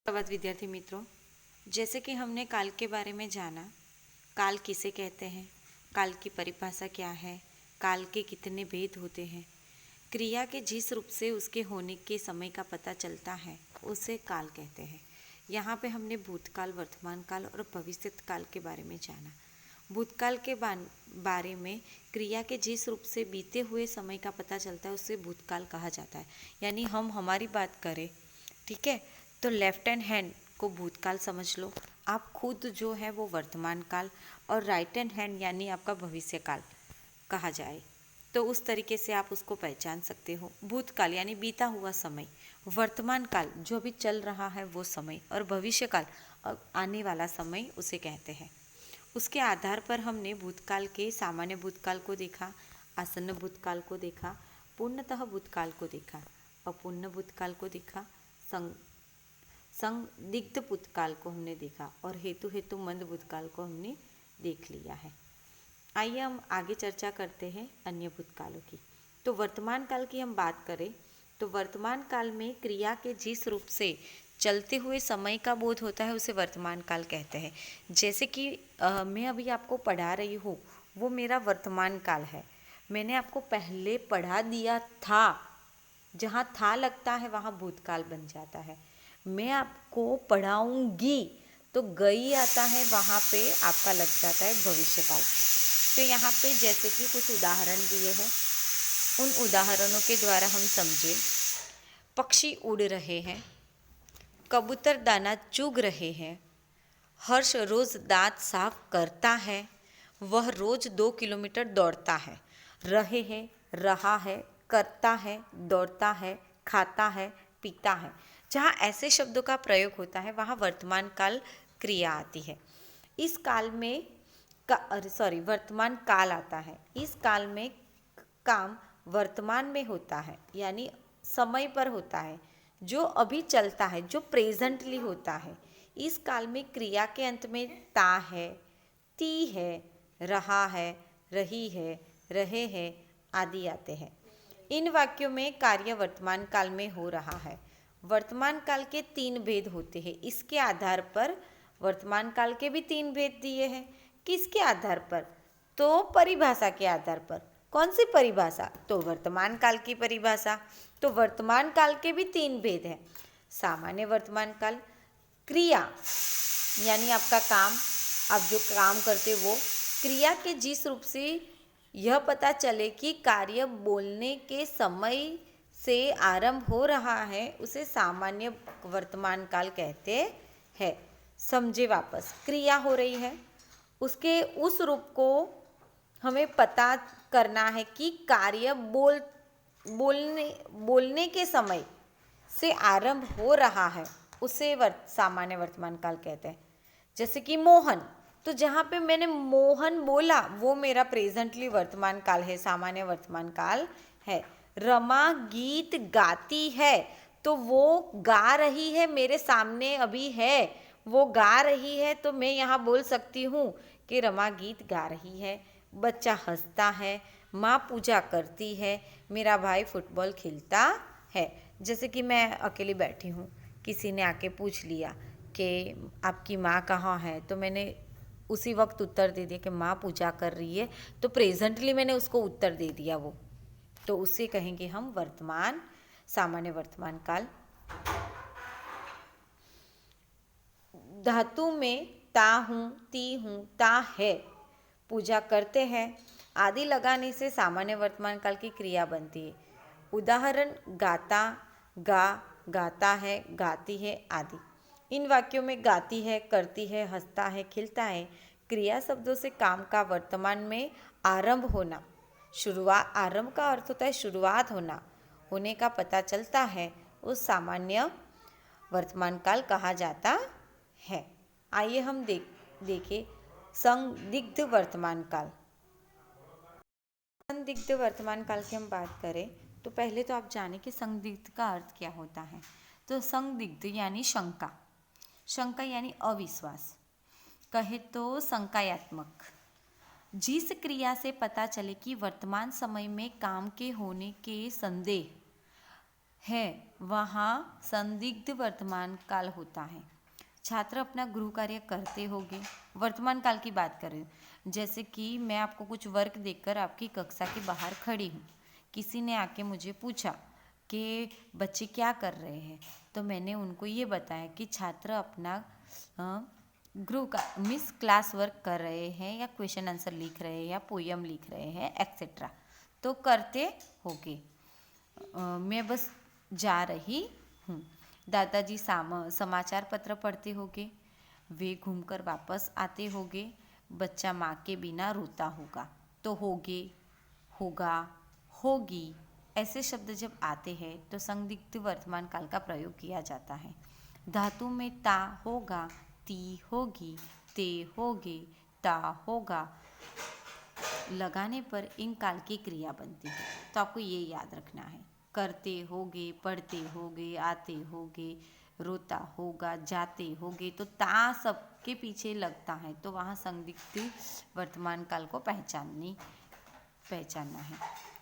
धन्यवाद विद्यार्थी मित्रों। जैसे कि हमने काल के बारे में जाना, काल किसे कहते हैं, काल की परिभाषा क्या है, काल के कितने भेद होते हैं, क्रिया के जिस रूप से उसके होने के समय का पता चलता है उसे काल कहते हैं। यहाँ पे हमने भूतकाल, वर्तमान काल और भविष्य काल के बारे में जाना। भूतकाल के बारे में क्रिया के जिस रूप से बीते हुए समय का पता चलता है उसे भूतकाल कहा जाता है। यानी हम हमारी बात करें, ठीक है, तो लेफ्ट हैंड को भूतकाल समझ लो, आप खुद जो है वो वर्तमान काल, और राइट हैंड यानी आपका भविष्य काल कहा जाए तो उस तरीके से आप उसको पहचान सकते हो। भूतकाल यानी बीता हुआ समय, वर्तमान काल जो भी चल रहा है वो समय, और भविष्य काल आने वाला समय उसे कहते हैं। उसके आधार पर हमने भूतकाल के सामान्य भूतकाल को देखा, आसन्न भूतकाल को देखा, पूर्णतः भूतकाल को देखा, अपूर्ण भूतकाल को देखा, संदिग्ध भूतकाल को हमने देखा, और हेतुमंद भूतकाल को हमने देख लिया है। आइए हम आगे चर्चा करते हैं अन्य भूतकालों की। तो वर्तमान काल की हम बात करें तो वर्तमान काल में क्रिया के जिस रूप से चलते हुए समय का बोध होता है उसे वर्तमान काल कहते हैं। जैसे कि मैं अभी आपको पढ़ा रही हूँ, वो मेरा वर्तमान काल है। मैंने आपको पहले पढ़ा दिया था, जहाँ था लगता है वहाँ भूतकाल बन जाता है। मैं आपको पढ़ाऊँगी तो गई आता है, वहाँ पे आपका लग जाता है भविष्यकाल। तो यहाँ पे जैसे कि कुछ उदाहरण दिए हैं, उन उदाहरणों के द्वारा हम समझे। पक्षी उड़ रहे हैं, कबूतर दाना चुग रहे हैं, हर्ष रोज दांत साफ करता है, वह रोज 2 किलोमीटर दौड़ता है। रहे हैं, रहा है, करता है, दौड़ता है, खाता है, पीता है। जहाँ ऐसे शब्दों का प्रयोग होता है वहाँ वर्तमान काल क्रिया आती है। इस काल में वर्तमान काल आता है। इस काल में काम वर्तमान में होता है, यानी समय पर होता है, जो अभी चलता है, जो प्रेजेंटली होता है। इस काल में क्रिया के अंत में ता है, ती है, रहा है, रही है, रहे हैं आदि आते हैं। इन वाक्यों में कार्य वर्तमान काल में हो रहा है। वर्तमान काल के 3 भेद होते हैं। इसके आधार पर वर्तमान काल के भी 3 भेद दिए हैं। किसके आधार पर? तो परिभाषा के आधार पर। कौन सी परिभाषा? तो वर्तमान काल की परिभाषा। तो वर्तमान काल के भी 3 भेद हैं। सामान्य वर्तमान काल, क्रिया यानी आपका काम, आप जो काम करते वो, क्रिया के जिस रूप से यह पता चले कि कार्य बोलने के समय से आरंभ हो रहा है उसे सामान्य वर्तमान काल कहते हैं। समझे वापस, क्रिया हो रही है, उसके उस रूप को हमें पता करना है कि कार्य बोलने के समय से आरंभ हो रहा है, उसे सामान्य वर्तमान काल कहते हैं। जैसे कि मोहन, तो जहाँ पे मैंने मोहन बोला वो मेरा प्रेजेंटली वर्तमान काल है, सामान्य वर्तमान काल है। रमा गीत गाती है, तो वो गा रही है, मेरे सामने अभी है, वो गा रही है, तो मैं यहाँ बोल सकती हूँ कि रमा गीत गा रही है। बच्चा हंसता है, माँ पूजा करती है, मेरा भाई फुटबॉल खेलता है। जैसे कि मैं अकेली बैठी हूँ, किसी ने आके पूछ लिया कि आपकी माँ कहाँ है, तो मैंने उसी वक्त उत्तर दे दिया कि माँ पूजा कर रही है, तो प्रेजेंटली मैंने उसको उत्तर दे दिया वो, तो उसे कहेंगे हम वर्तमान, सामान्य वर्तमान काल। धातु में ता हूँ, ती हूँ, ता है, पूजा करते हैं आदि लगाने से सामान्य वर्तमान काल की क्रिया बनती है। उदाहरण गाता, गा, गाता है, गाती है आदि। इन वाक्यों में गाती है, करती है, हंसता है, खिलता है क्रिया शब्दों से काम का वर्तमान में आरंभ होना, शुरुआत, आरंभ का अर्थ होता है शुरुआत होना, होने का पता चलता है, उस सामान्य वर्तमान काल कहा जाता है। आइए हम देखें संदिग्ध वर्तमान काल। संदिग्ध वर्तमान काल की हम बात करें तो पहले तो आप जाने कि संदिग्ध का अर्थ क्या होता है। तो संदिग्ध यानी शंका, शंका यानी अविश्वास, कहे तो शंकायात्मक। जिस क्रिया से पता चले कि वर्तमान समय में काम के होने के संदेह, है वहाँ संदिग्ध वर्तमान काल होता है। छात्र अपना गृह कार्य करते होंगे। वर्तमान काल की बात करें, जैसे कि मैं आपको कुछ वर्क देकर आपकी कक्षा के बाहर खड़ी हूँ, किसी ने आके मुझे पूछा कि बच्चे क्या कर रहे हैं, तो मैंने उनको ये बताया कि छात्र अपना गृह का मिस क्लास वर्क कर रहे हैं, या क्वेश्चन आंसर लिख रहे हैं, या पोयम लिख रहे हैं, एक्सेट्रा। तो करते होगे। मैं बस जा रही हूँ। दादाजी समाचार पत्र पढ़ते होंगे। वे घूमकर वापस आते होंगे। बच्चा माँ के बिना रोता होगा। तो होगे, होगा, होगी ऐसे शब्द जब आते हैं तो संदिग्ध वर्तमान काल का प्रयोग किया जाता है। धातु में ता होगा, ती होगी, ते होगे, ता होगा लगाने पर इन काल की क्रिया बनती है। तो आपको ये याद रखना है। करते होगे, पढ़ते होगे, आते होगे, रोता होगा, जाते होगे, तो ता सबके पीछे लगता है, तो वहाँ संदिग्ध वर्तमान काल को पहचानना है।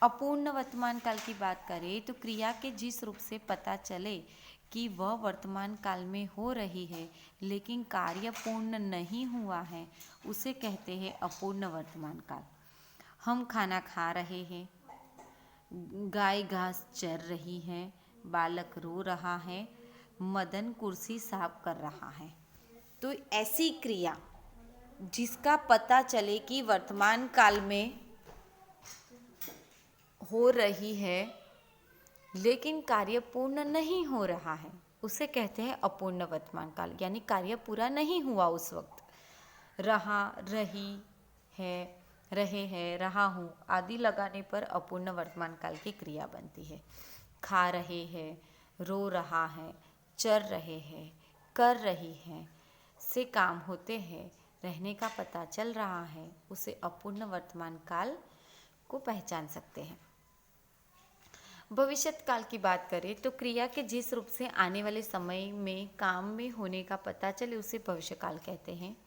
अपूर्ण वर्तमान काल की बात करें तो क्रिया के जिस रूप से पता चले कि वह वर्तमान काल में हो रही है लेकिन कार्य पूर्ण नहीं हुआ है, उसे कहते हैं अपूर्ण वर्तमान काल। हम खाना खा रहे हैं, गाय घास चर रही है, बालक रो रहा है, मदन कुर्सी साफ कर रहा है। तो ऐसी क्रिया जिसका पता चले कि वर्तमान काल में हो रही है लेकिन कार्य पूर्ण नहीं हो रहा है, उसे कहते हैं अपूर्ण वर्तमान काल, यानी कार्य पूरा नहीं हुआ उस वक्त। रहा, रही है, रहे हैं, रहा हूँ आदि लगाने पर अपूर्ण वर्तमान काल की क्रिया बनती है। खा रहे हैं, रो रहा है, चर रहे हैं, कर रही है से काम होते हैं, रहने का पता चल रहा है, उसे अपूर्ण वर्तमान काल को पहचान सकते हैं। भविष्यत काल की बात करें तो क्रिया के जिस रूप से आने वाले समय में काम में होने का पता चले उसे भविष्य काल कहते हैं।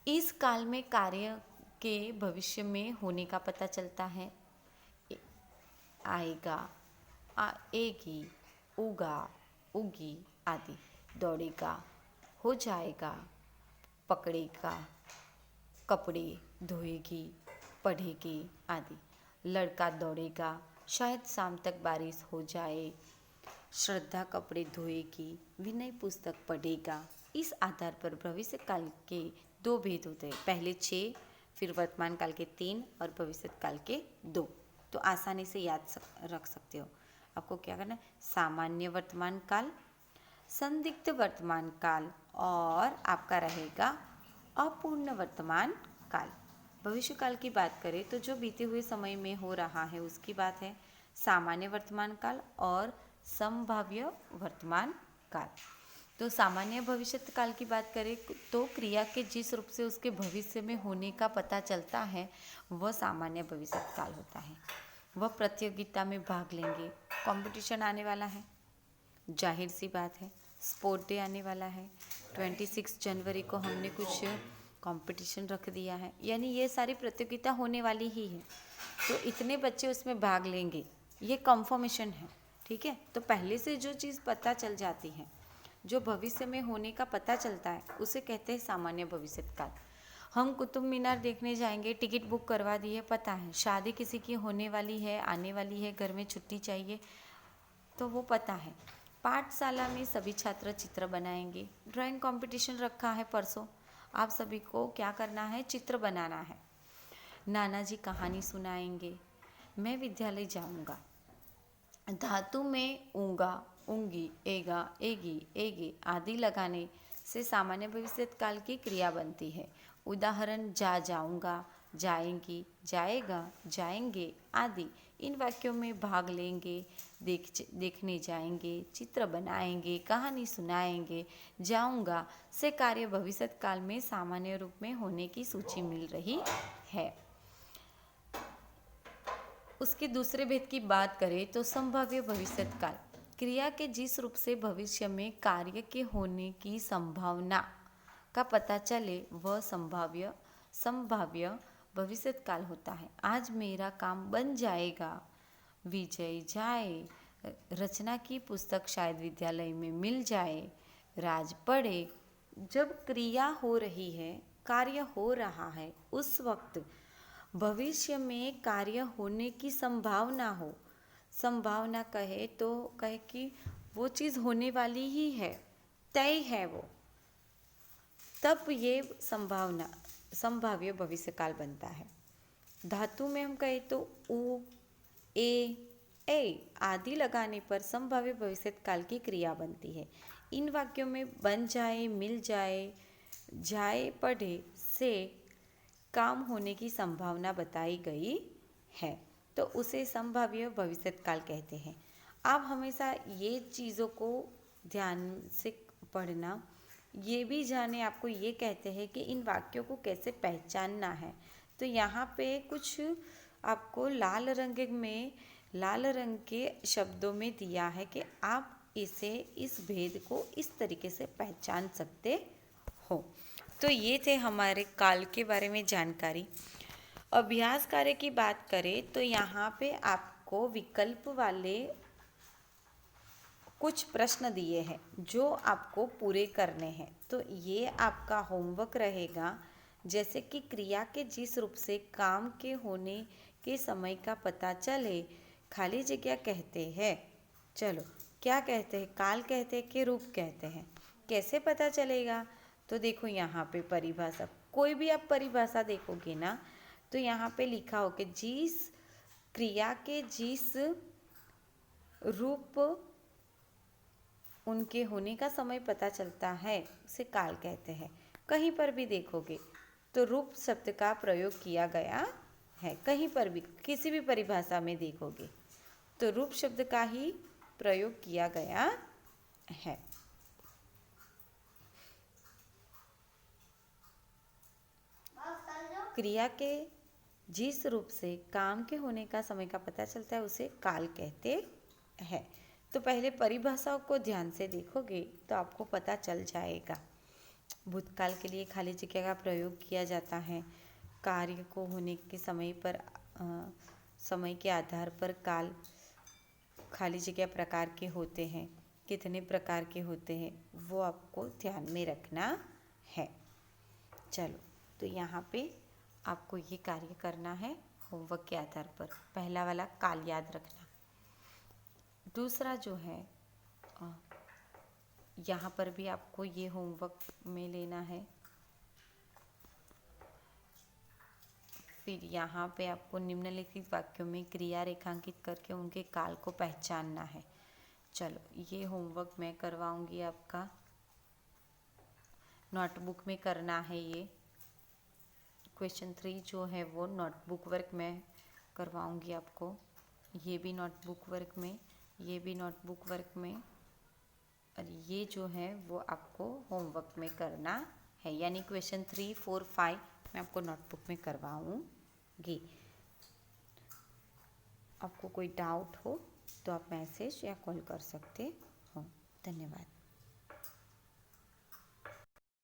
इस काल में कार्य के भविष्य में होने का पता चलता है। आएगा, आएगी, उगा, उगी आदि। दौड़ेगा, हो जाएगा, पकड़ेगा, कपड़े धोएगी, पढ़ेगी आदि। लड़का दौड़ेगा, शायद शाम तक बारिश हो जाए। श्रद्धा कपड़े धोएगी, विनय पुस्तक पढ़ेगा। इस आधार पर भविष्य काल के दो भेद होते हैं, पहले 6, फिर वर्तमान काल के 3 और भविष्य काल के 2। तो आसानी से याद रख सकते हो। आपको क्या करना है, सामान्य वर्तमान काल, संदिग्ध वर्तमान काल और आपका रहेगा अपूर्ण वर्तमान काल। भविष्य काल की बात करें तो जो बीते हुए समय में हो रहा है उसकी बात है। सामान्य वर्तमान काल और संभाव्य वर्तमान काल। तो सामान्य भविष्य काल की बात करें तो क्रिया के जिस रूप से उसके भविष्य में होने का पता चलता है वह सामान्य भविष्य काल होता है। वह प्रतियोगिता में भाग लेंगे, कंपटीशन आने वाला है, जाहिर सी बात है। स्पोर्ट डे आने वाला है, 26 जनवरी को हमने कुछ कंपटीशन रख दिया है, यानी ये सारी प्रतियोगिता होने वाली ही है, तो इतने बच्चे उसमें भाग लेंगे, ये कंफर्मेशन है। ठीक है, तो पहले से जो चीज़ पता चल जाती है, जो भविष्य में होने का पता चलता है, उसे कहते हैं सामान्य भविष्य काल। हम कुतुब मीनार देखने जाएंगे, टिकट बुक करवा दी है, पता है शादी किसी की होने वाली है, आने वाली है, घर में छुट्टी चाहिए, तो वो पता है। पाठशाला में सभी छात्र चित्र बनाएंगे, ड्राइंग कंपटीशन रखा है परसों, आप सभी को क्या करना है, चित्र बनाना है। नाना जी कहानी सुनाएंगे, मैं विद्यालय जाऊंगा। धातु में ऊंगा, ऊंगी, एगा, एगी, एगे आदि लगाने से सामान्य भविष्य काल की क्रिया बनती है। उदाहरण जा, जाऊंगा, जाएंगी, जाएगा, जाएंगे आदि। इन वाक्यों में भाग लेंगे, देखने जाएंगे, चित्र बनाएंगे, कहानी सुनाएंगे, जाऊंगा से कार्य भविष्य काल में सामान्य रूप में होने की सूची मिल रही है। उसके दूसरे भेद की बात करें तो संभाव्य भविष्य काल, क्रिया के जिस रूप से भविष्य में कार्य के होने की संभावना का पता चले वह संभाव्य भविष्य काल होता है। आज मेरा काम बन जाएगा, विजय जाए, रचना की पुस्तक शायद विद्यालय में मिल जाए, राज पढ़े। जब क्रिया हो रही है, कार्य हो रहा है, उस वक्त भविष्य में कार्य होने की संभावना हो। संभावना कहे तो कहे कि वो चीज़ होने वाली ही है, तय है वो, तब ये संभाव्य भविष्यकाल बनता है। धातु में हम कहें तो उ, ए आदि लगाने पर संभाव्य भविष्यकाल की क्रिया बनती है। इन वाक्यों में बन जाए, मिल जाए, जाए, पढ़े से काम होने की संभावना बताई गई है, तो उसे संभाव्य भविष्यकाल कहते हैं। आप हमेशा ये चीज़ों को ध्यान से पढ़ना। ये भी जाने, आपको ये कहते हैं कि इन वाक्यों को कैसे पहचानना है। तो यहाँ पे कुछ आपको लाल रंग के शब्दों में दिया है कि आप इस भेद को इस तरीके से पहचान सकते हो। तो ये थे हमारे काल के बारे में जानकारी। अभ्यास कार्य की बात करें तो यहाँ पे आपको विकल्प वाले कुछ प्रश्न दिए हैं जो आपको पूरे करने हैं। तो ये आपका होमवर्क रहेगा। जैसे कि क्रिया के जिस रूप से काम के होने के समय का पता चले, खाली जगह कहते हैं। चलो, क्या कहते हैं? काल कहते हैं कि रूप कहते हैं? कैसे पता चलेगा? तो देखो यहाँ पे परिभाषा, कोई भी आप परिभाषा देखोगे ना, तो यहाँ पे लिखा हो कि जिस क्रिया के जिस रूप उनके होने का समय पता चलता है उसे काल कहते हैं। कहीं पर भी देखोगे तो रूप शब्द का प्रयोग किया गया है। कहीं पर भी किसी भी परिभाषा में देखोगे तो रूप शब्द का ही प्रयोग किया गया है। क्रिया के जिस रूप से काम के होने का समय का पता चलता है उसे काल कहते हैं। तो पहले परिभाषाओं को ध्यान से देखोगे तो आपको पता चल जाएगा। भूतकाल के लिए खाली जगह का प्रयोग किया जाता है। कार्य को होने के समय पर समय के आधार पर काल खाली जगह प्रकार के होते हैं। कितने प्रकार के होते हैं वो आपको ध्यान में रखना है। चलो, तो यहाँ पे आपको ये कार्य करना है होमवर्क के आधार पर। पहला वाला काल याद रखना। दूसरा जो है यहाँ पर भी आपको ये होमवर्क में लेना है। फिर यहाँ पे आपको निम्नलिखित वाक्यों में क्रिया रेखांकित करके उनके काल को पहचानना है। चलो, ये होमवर्क मैं करवाऊंगी आपका, नोटबुक में करना है। ये क्वेश्चन 3 जो है वो नोटबुक वर्क में करवाऊंगी आपको। ये भी नोटबुक वर्क में, ये भी नोटबुक वर्क में, और ये जो है वो आपको होमवर्क में करना है। यानी क्वेश्चन 3, 4, 5 मैं आपको नोटबुक में करवाऊंगी। आपको कोई डाउट हो तो आप मैसेज या कॉल कर सकते हो। धन्यवाद।